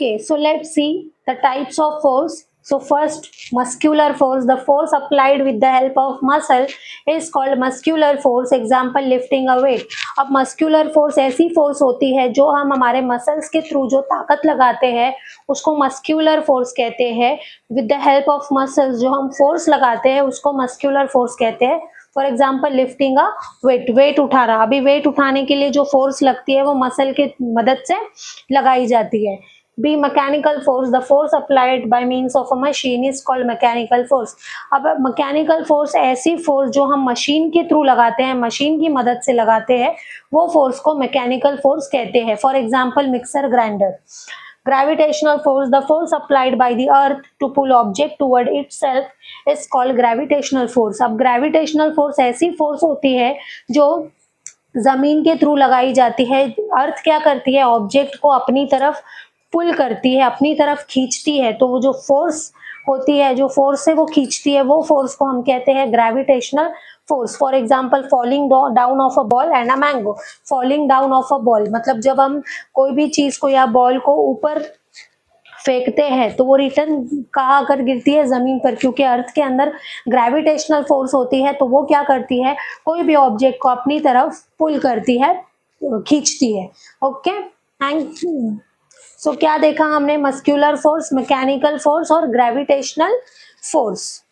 Okay, so let's see the types of force. So first, muscular force. The force applied with the help of muscle is called muscular force. Example, lifting a weight. अब muscular force ऐसी force होती है जो हम हमारे muscles के through जो ताकत लगाते हैं उसको muscular force कहते हैं. With the help of muscles जो हम force लगाते हैं उसको muscular force कहते हैं. For example lifting a weight उठा रहा. अभी वेट उठाने के लिए जो फोर्स लगती है वो मसल की मदद से लगाई जाती है. B mechanical force. The force applied by means of a machine is called mechanical force. अब मैकेनिकल फोर्स ऐसी फोर्स जो हम मशीन के थ्रू लगाते हैं, मशीन की मदद से लगाते हैं, वो फोर्स को मैकेनिकल फोर्स कहते हैं. For example mixer grinder. Gravitational force, the force applied by the earth to pull object toward itself is called gravitational force. अब gravitational force ऐसी force होती है जो जमीन के थ्रू लगाई जाती है. अर्थ क्या करती है, ऑब्जेक्ट को अपनी तरफ पुल करती है, अपनी तरफ खींचती है. तो वो जो फोर्स होती है, जो फोर्स से वो खींचती है, वो फोर्स को हम कहते हैं gravitational force. For example falling down of a ball and a mango. Falling down of a ball मतलब जब हम कोई भी चीज को या बॉल को ऊपर फेंकते हैं तो वो रिटर्न कहाँ आकर गिरती है, जमीन पर. क्योंकि अर्थ के अंदर ग्रेविटेशनल फोर्स होती है तो वो क्या करती है, कोई भी ऑब्जेक्ट को अपनी तरफ पुल करती है, खींचती है. Okay, thank you. सो क्या देखा हमने, मस्क्यूलर फोर्स, मैकेनिकल फोर्स और ग्रेविटेशनल फोर्स.